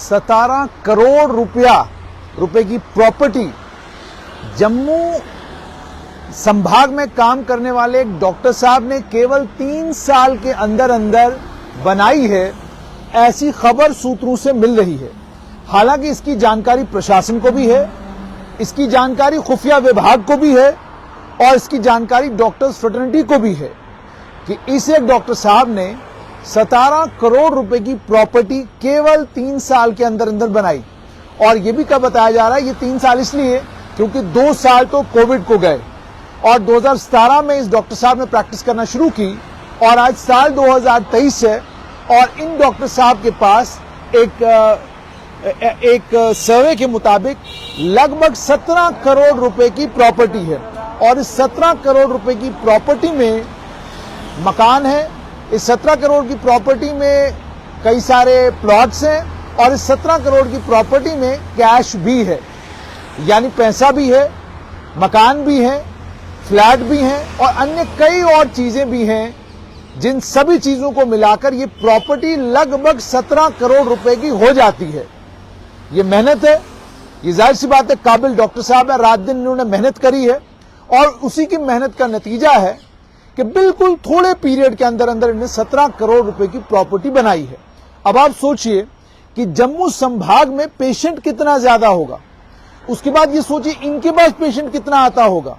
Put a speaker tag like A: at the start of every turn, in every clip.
A: 17 करोड़ रुपए की प्रॉपर्टी जम्मू संभाग में काम करने वाले एक डॉक्टर साहब ने केवल 3 साल के अंदर अंदर बनाई है, ऐसी खबर सूत्रों से मिल रही है। हालांकि इसकी जानकारी प्रशासन को भी है, इसकी जानकारी खुफिया विभाग को भी है और इसकी जानकारी डॉक्टर्स फ्रेटर्निटी को भी है कि इस एक डॉक्टर साहब ने 17 करोड़ रुपए की प्रॉपर्टी केवल 3 साल के अंदर अंदर बनाई। और यह भी कब बताया जा रहा है, ये 3 साल इसलिए क्योंकि 2 साल तो कोविड को गए और 2017 में इस डॉक्टर साहब ने प्रैक्टिस करना शुरू की और आज साल 2023 है और इन डॉक्टर साहब के पास एक सर्वे के मुताबिक लगभग 17 करोड़ रुपए की प्रॉपर्टी है और इस 17 करोड़ रुपए की प्रॉपर्टी में मकान है, इस 17 करोड़ की प्रॉपर्टी में कई सारे प्लॉट्स हैं और इस 17 करोड़ की प्रॉपर्टी में कैश भी है, यानी पैसा भी है, मकान भी है, फ्लैट भी हैं और अन्य कई और चीजें भी हैं, जिन सभी चीजों को मिलाकर ये प्रॉपर्टी लगभग 17 करोड़ रुपए की हो जाती है। ये मेहनत है, ये जाहिर सी बात है, काबिल डॉक्टर साहब है, रात दिन इन्होंने मेहनत करी है और उसी की मेहनत का नतीजा है कि बिल्कुल थोड़े पीरियड के अंदर अंदर इन्हें 17 करोड़ रुपए की प्रॉपर्टी बनाई है। अब आप सोचिए कि जम्मू संभाग में पेशेंट कितना ज्यादा होगा, उसके बाद ये सोचिए इनके पास पेशेंट कितना आता होगा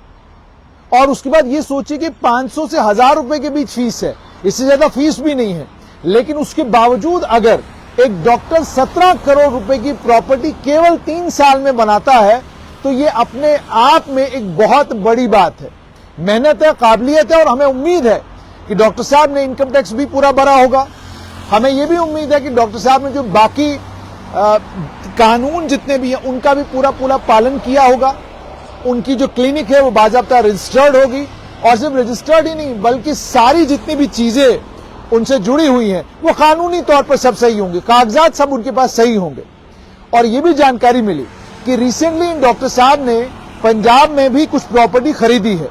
A: और उसके बाद ये सोचिए कि 500 से 1000 रुपए के बीच फीस है, इससे ज्यादा फीस भी नहीं है। लेकिन उसके बावजूद अगर एक डॉक्टर 17 करोड़ रुपए की प्रॉपर्टी केवल 3 साल में बनाता है तो ये अपने आप में एक बहुत बड़ी बात है। मेहनत है, काबिलियत है और हमें उम्मीद है कि डॉक्टर साहब ने इनकम टैक्स भी पूरा भरा होगा। हमें यह भी उम्मीद है कि डॉक्टर साहब ने जो बाकी कानून जितने भी हैं उनका भी पूरा पालन किया होगा। उनकी जो क्लिनिक है वो बाकायदा रजिस्टर्ड होगी और सिर्फ रजिस्टर्ड ही नहीं बल्कि सारी जितनी भी चीजें उनसे जुड़ी हुई हैं वो कानूनी तौर पर सब सही होंगे, कागजात सब उनके पास सही होंगे। और ये भी जानकारी मिली कि रिसेंटली इन डॉक्टर साहब ने पंजाब में भी कुछ प्रॉपर्टी खरीदी है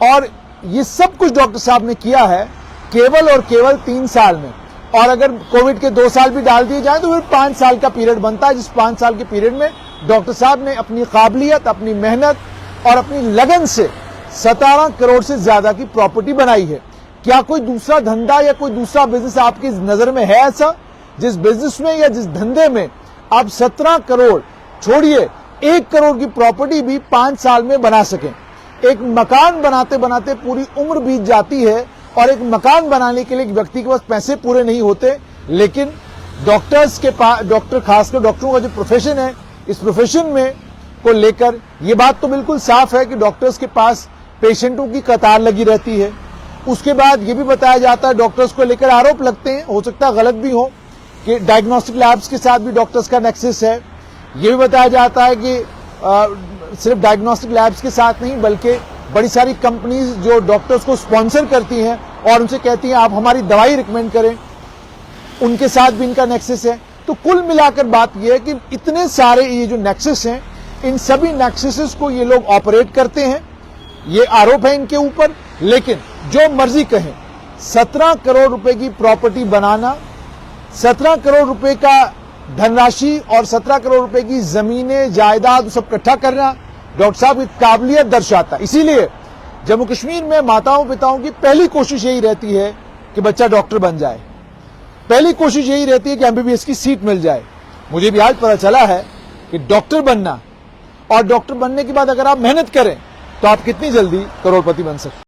A: और ये सब कुछ डॉक्टर साहब ने किया है केवल और केवल 3 साल में। और अगर कोविड के 2 साल भी डाल दिए जाए तो फिर 5 साल का पीरियड बनता है, जिस 5 साल के पीरियड में डॉक्टर साहब ने अपनी काबिलियत, अपनी मेहनत और अपनी लगन से 17 करोड़ से ज्यादा की प्रॉपर्टी बनाई है। क्या कोई दूसरा धंधा या कोई दूसरा बिजनेस आपकी नजर में है ऐसा, जिस बिजनेस में या जिस धंधे में आप 17 करोड़ छोड़िए 1 करोड़ की प्रॉपर्टी भी 5 साल में बना सकें? एक मकान बनाते बनाते पूरी उम्र बीत जाती है और एक मकान बनाने के लिए एक व्यक्ति के पास पैसे पूरे नहीं होते। लेकिन डॉक्टर्स के पास, खासकर डॉक्टरों का जो प्रोफेशन है, इस प्रोफेशन में को लेकर ये बात तो बिल्कुल साफ है कि डॉक्टर्स के पास पेशेंटों की कतार लगी रहती है। उसके बाद ये भी बताया जाता है, डॉक्टर्स को लेकर आरोप लगते हैं, हो सकता है गलत भी हो, कि डायग्नोस्टिक लैब्स के साथ भी डॉक्टर्स का नेक्सस है। ये भी बताया जाता है कि सिर्फ डायग्नोस्टिक लैब्स के साथ नहीं बल्कि बड़ी सारी कंपनीज जो डॉक्टर्स को स्पॉन्सर करती हैं और उनसे कहती हैं आप हमारी दवाई रिकमेंड करें, उनके साथ भी इनका नेक्सस है। तो कुल मिलाकर बात यह है कि इतने सारे ये जो नेक्सस हैं, इन सभी नेक्ससेस को ये लोग ऑपरेट करते हैं, ये आरोप है इनके ऊपर। लेकिन जो मर्जी कहें, 17 करोड़ रुपए की प्रॉपर्टी बनाना, 17 करोड़ रुपए का धनराशि और 17 करोड़ रुपए की जमीनें, जायदाद सब इकट्ठा करना डॉक्टर साहब की काबिलियत दर्शाता है। इसीलिए जम्मू कश्मीर में माताओं पिताओं की पहली कोशिश यही रहती है कि बच्चा डॉक्टर बन जाए, पहली कोशिश यही रहती है कि एमबीबीएस की सीट मिल जाए। मुझे भी आज पता चला है कि डॉक्टर बनना और डॉक्टर बनने के बाद अगर आप मेहनत करें तो आप कितनी जल्दी करोड़पति बन सकते हैं।